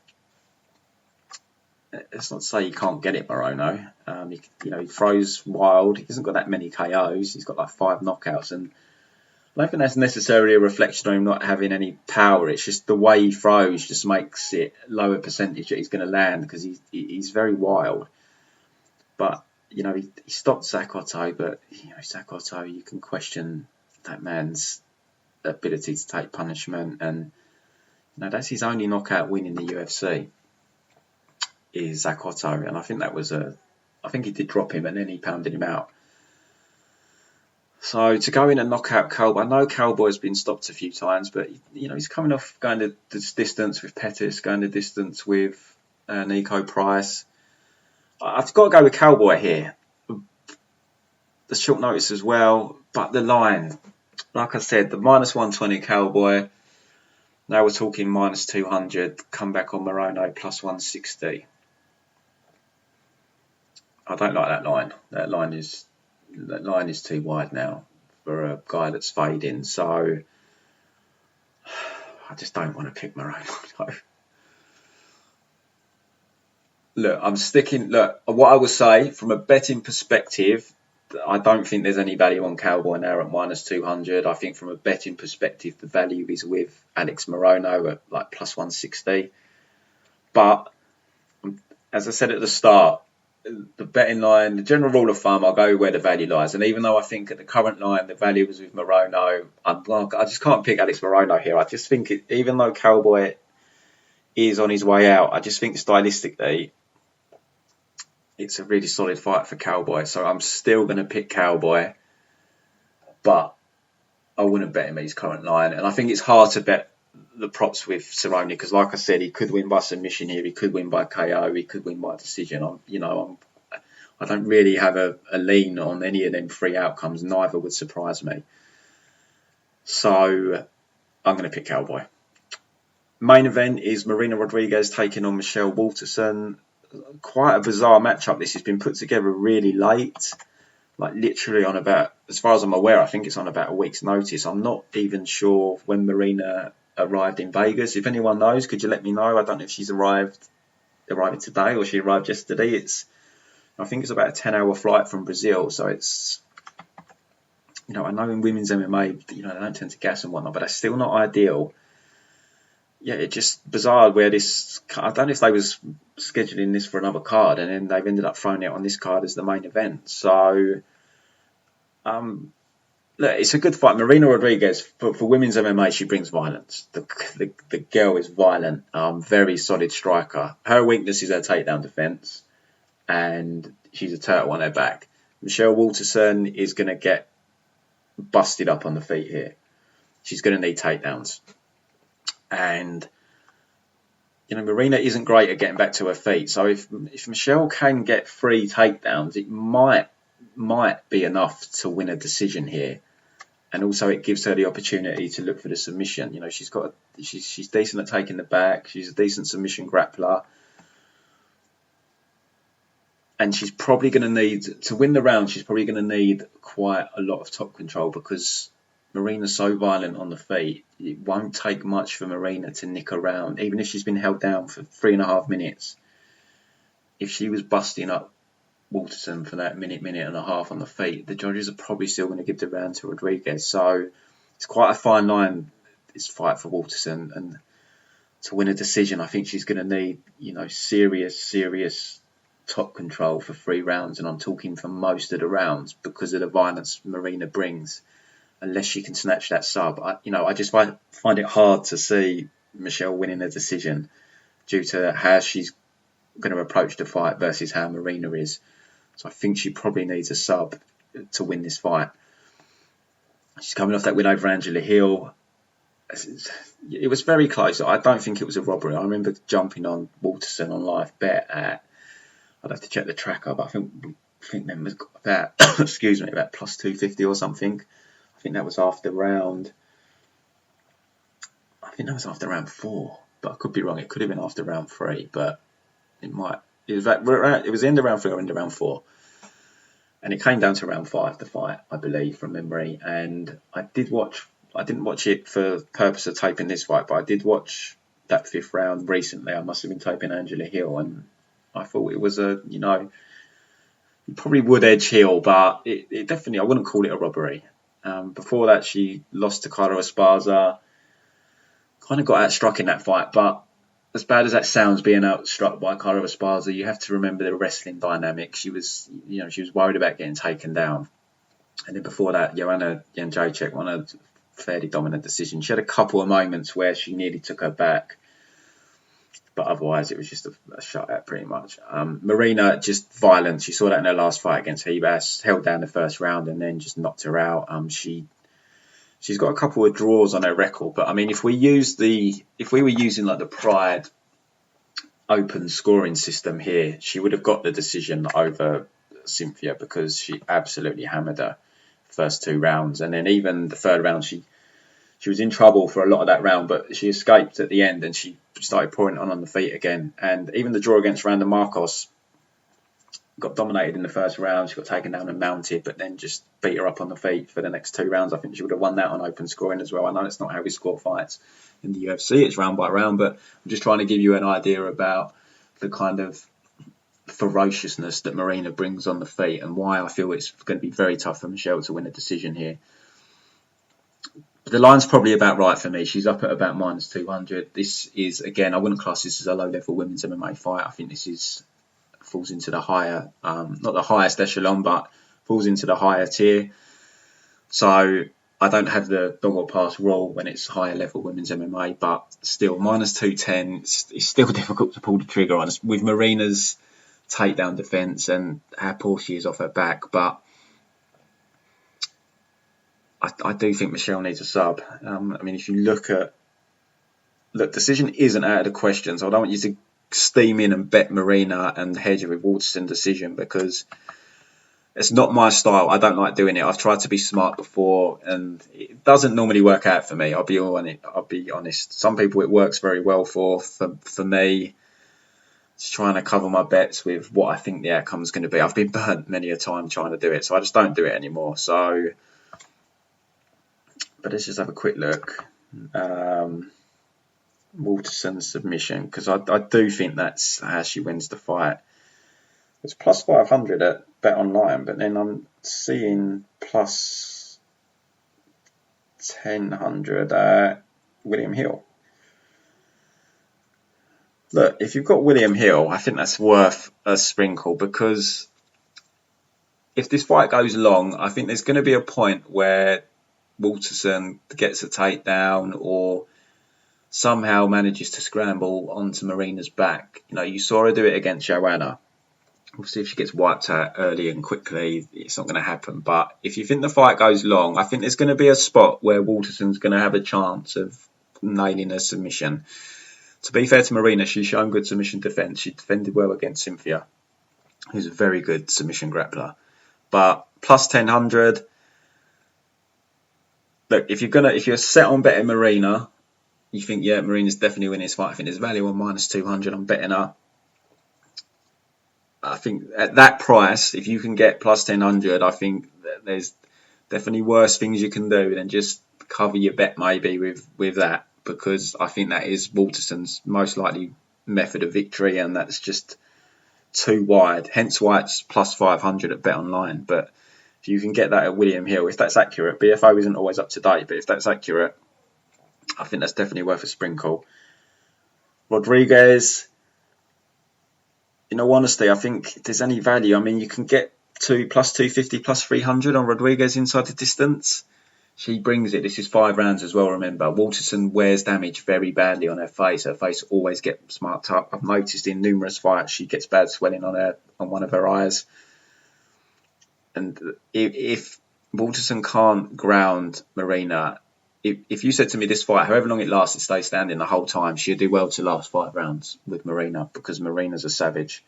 it's not to say you can't get it, Morono. He throws wild. He hasn't got that many KOs. He's got like 5 knockouts, and I don't think that's necessarily a reflection on him not having any power. It's just the way he throws just makes it lower percentage that he's going to land, because he's very wild. But he stopped Zach Otto, but Zach Otto, you can question that man's ability to take punishment, and that's his only knockout win in the UFC. Is Zach Otto, and I think I think he did drop him and then he pounded him out. So to go in and knock out Cowboy, I know Cowboy's been stopped a few times, but he's coming off going the distance with Pettis, going the distance with Nico Price. I've got to go with Cowboy here. The short notice as well, but the line, like I said, the -120 Cowboy. Now we're talking -200. Come back on Morono +160. I don't like that line. That line is too wide now for a guy that's fading. So I just don't want to pick Morono. Look, I'm sticking. Look, what I would say from a betting perspective, I don't think there's any value on Cowboy now at -200. I think from a betting perspective, the value is with Alex Morono at like +160. But as I said at the start, the betting line, the general rule of thumb, I'll go where the value lies. And even though I think at the current line the value was with Morono, I just can't pick Alex Morono here. I just think even though Cowboy is on his way out, I just think stylistically it's a really solid fight for Cowboy. So I'm still going to pick Cowboy, but I wouldn't bet him at his current line. And I think it's hard to bet the props with Cerrone, because like I said, he could win by submission here, he could win by KO, he could win by decision. I don't really have a lean on any of them 3 outcomes. Neither would surprise me. So I'm going to pick Cowboy. Main event is Marina Rodriguez taking on Michelle Waterson. Quite a bizarre matchup. This has been put together really late, like literally on about, as far as I'm aware, I think it's on about a week's notice. I'm not even sure when Marina arrived in Vegas. If anyone knows, could you let me know? I don't know if she's arriving today or she arrived yesterday. I think it's about a 10-hour flight from Brazil. So it's, I know in women's MMA, they don't tend to gas and whatnot, but that's still not ideal. Yeah, it's just bizarre where this, I don't know if they was scheduling this for another card and then they've ended up throwing it on this card as the main event. So, look, it's a good fight. Marina Rodriguez, for women's MMA, she brings violence. The girl is violent, very solid striker. Her weakness is her takedown defense, and she's a turtle on her back. Michelle Waterson is going to get busted up on the feet here. She's going to need takedowns. And, Marina isn't great at getting back to her feet. So if Michelle can get 3 takedowns, it might be enough to win a decision here. And also it gives her the opportunity to look for the submission. She's decent at taking the back. She's a decent submission grappler. And she's probably going to need, to win the round, she's probably going to need quite a lot of top control, because Marina's so violent on the feet. It won't take much for Marina to nick her round, even if she's been held down for 3.5 minutes. If she was busting up Waterson for that minute and a half on the feet, the judges are probably still going to give the round to Rodriguez. So it's quite a fine line, this fight for Waterson. And to win a decision, I think she's going to need, serious top control for 3 rounds. And I'm talking for most of the rounds, because of the violence Marina brings. Unless she can snatch that sub, I just find it hard to see Michelle winning a decision due to how she's going to approach the fight versus how Marina is. So I think she probably needs a sub to win this fight. She's coming off that win over Angela Hill. It was very close. I don't think it was a robbery. I remember jumping on Waterson on live bet at, I'd have to check the tracker, but I think them was about about plus 250 or something. I think that was after round 4, but I could be wrong. It could have been after round 3, but it was end of round 3 or end of round 4. And it came down to round 5, the fight, I believe, from memory. And I didn't watch it for the purpose of taping this fight, but I did watch that 5th round recently. I must have been taping Angela Hill, and I thought it was you probably would edge Hill, but it definitely, I wouldn't call it a robbery. Before that, she lost to Cara Esparza. Kind of got outstruck in that fight, but as bad as that sounds, being outstruck by Cara Esparza, you have to remember the wrestling dynamic. She was worried about getting taken down. And then before that, Joanna Jędrzejczyk won a fairly dominant decision. She had a couple of moments where she nearly took her back, but otherwise it was just a shutout pretty much. Marina, just violent. She saw that in her last fight against Ribas, held down the first round and then just knocked her out. She's got a couple of draws on her record, but I mean, if we were using like the Pride open scoring system here, she would have got the decision over Cynthia, because she absolutely hammered her first 2 rounds, and then even the 3rd round she was in trouble for a lot of that round, but she escaped at the end and she started pouring it on the feet again. And even the draw against Randa Marcos, got dominated in the first round. She got taken down and mounted, but then just beat her up on the feet for the next 2 rounds. I think she would have won that on open scoring as well. I know it's not how we score fights in the UFC, it's round by round, but I'm just trying to give you an idea about the kind of ferociousness that Marina brings on the feet and why I feel it's going to be very tough for Michelle to win a decision here. But the line's probably about right for me. She's up at about minus 200. This is, again, I wouldn't class this as a low-level women's MMA fight. I think this falls into the higher, not the highest echelon, but falls into the higher tier. So I don't have the dog or pass rule when it's higher level women's MMA, but still, minus 210, it's still difficult to pull the trigger on. With Marina's takedown defence and how poor she is off her back, but I do think Michelle needs a sub. I mean, if you look, decision isn't out of the question, so I don't want you to steam in and bet Marina and hedge with Waterson decision, because it's not my style. I don't like doing it. I've tried to be smart before, and it doesn't normally work out for me. I'll be honest. Some people it works very well for. For me, just trying to cover my bets with what I think the outcome is going to be. I've been burnt many a time trying to do it, so I just don't do it anymore. So, but let's just have a quick look. Waterson's submission, because I do think that's how she wins the fight. It's plus 500 at Bet Online, but then I'm seeing plus 1000 at William Hill. Look, if you've got William Hill, I think that's worth a sprinkle, because if this fight goes long, I think there's going to be a point where Waterson gets a takedown or somehow manages to scramble onto Marina's back. You saw her do it against Joanna. Obviously, if she gets wiped out early and quickly, it's not going to happen. But if you think the fight goes long, I think there's going to be a spot where Waterson's going to have a chance of nailing a submission. To be fair to Marina, she's shown good submission defence. She defended well against Cynthia, who's a very good submission grappler. But plus 1000, look, if you're set on betting Marina, you think, yeah, Marina's definitely winning this fight. I think there's value on minus 200. I'm betting her. I think at that price, if you can get plus 1000, I think there's definitely worse things you can do than just cover your bet maybe with that, because I think that is Waterson's most likely method of victory, and that's just too wide. Hence why it's plus 500 at Bet Online. But if you can get that at William Hill, if that's accurate, BFO isn't always up to date, but if that's accurate, I think that's definitely worth a sprinkle. Rodriguez, in all honesty, I think if there's any value, I mean, you can get to plus 250, plus 300 on Rodriguez inside the distance. She brings it. This is 5 rounds as well, remember. Waterson wears damage very badly on her face. Her face always gets marked up. I've noticed in numerous fights she gets bad swelling on one of her eyes. And if Waterson can't ground Marina, if you said to me this fight, however long it lasts, it stays standing the whole time, she'd do well to last 5 rounds with Marina, because Marina's a savage.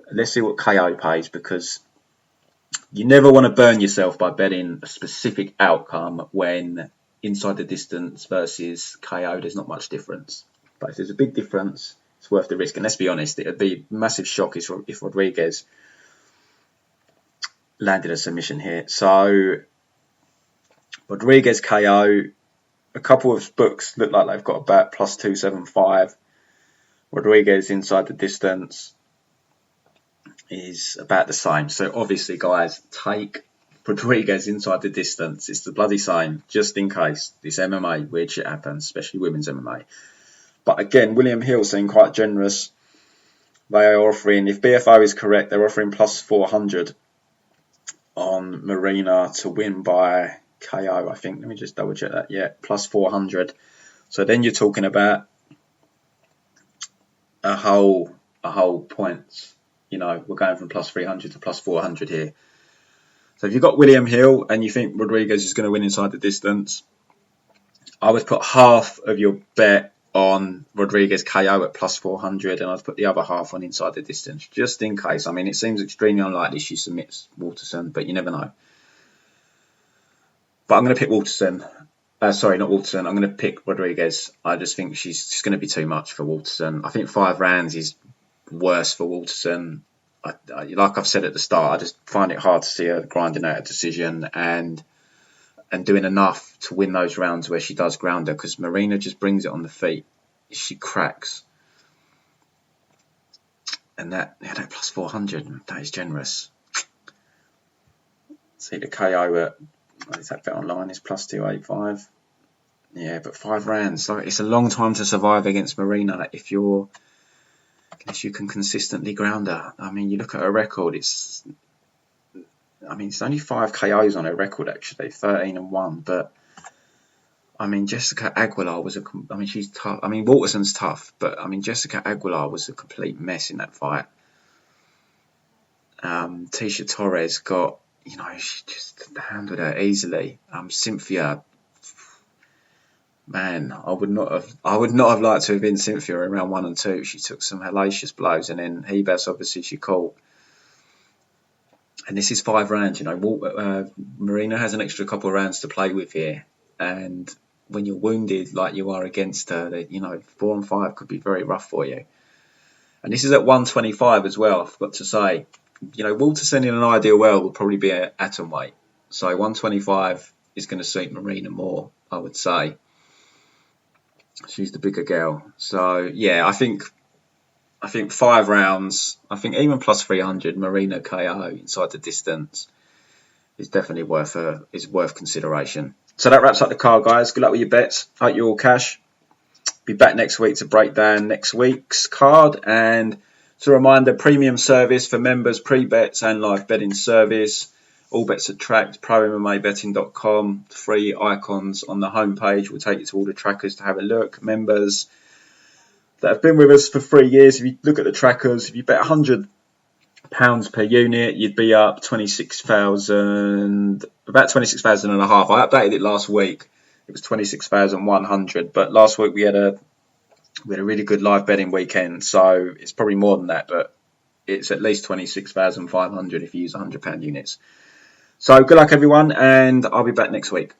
Let's see what KO pays, because you never want to burn yourself by betting a specific outcome when inside the distance versus KO, there's not much difference. But if there's a big difference, it's worth the risk. And let's be honest, it would be a massive shock if Rodriguez landed a submission here. So Rodriguez KO, a couple of books look like they've got about plus 275. Rodriguez inside the distance is about the same. So obviously, guys, take Rodriguez inside the distance. It's the bloody same, just in case. This MMA, weird shit happens, especially women's MMA. But again, William Hill seemed quite generous. They are offering, if BFO is correct, they're offering plus 400 on Marina to win by KO, I think. Let me just double check that. Yeah, plus 400. So then you're talking about a whole points. You know, we're going from plus 300 to plus 400 here. So if you've got William Hill and you think Rodriguez is going to win inside the distance, I would put half of your bet on Rodriguez KO at plus 400, and I'd put the other half on inside the distance, just in case. I mean, it seems extremely unlikely she submits Waterson, but you never know. But I'm going to pick Waterson. Sorry, not Waterson. I'm going to pick Rodriguez. I just think she's just going to be too much for Waterson. I think 5 rounds is worse for Waterson. Like I've said at the start, I just find it hard to see her grinding out a decision and doing enough to win those rounds where she does ground her, because Marina just brings it on the feet. She cracks. And that plus 400, that is generous. See the KO at, what is that bet online, is plus 285. Yeah, but 5 rounds. So it's a long time to survive against Marina if you can consistently ground her. I mean, you look at her record, it's only 5 KOs on her record, actually, 13-1. But I mean, Jessica Aguilar she's tough. I mean, Waterson's tough, but I mean, Jessica Aguilar was a complete mess in that fight. Tisha Torres got, she just handled her easily. Cynthia, man, I would not have liked to have been Cynthia in round 1 and 2. She took some hellacious blows, and then Ribas, obviously, she caught. And this is 5 rounds. Marina has an extra couple of rounds to play with here, and when you're wounded like you are against her, 4 and 5 could be very rough for you. And this is at 125 as well. I forgot to say, Waterson in an ideal world will probably be at atom weight, so 125 is going to suit Marina more, I would say. She's the bigger girl. So yeah, I think 5 rounds. I think even plus 300, Marina KO inside the distance is definitely worth consideration. So that wraps up the card, guys. Good luck with your bets. Hope you all cash. Be back next week to break down next week's card. And as a reminder, premium service for members, pre-bets and live betting service. All bets are tracked, prommmabetting.com. 3 icons on the homepage will take you to all the trackers to have a look. Members that have been with us for 3 years, if you look at the trackers, if you bet 100 pounds per unit, you'd be up 26,000, about 26,000 and a half. I updated it last week. It was 26,100, but last week we had a really good live betting weekend, so it's probably more than that, but it's at least 26,500 if you use £100 units. So good luck everyone, and I'll be back next week.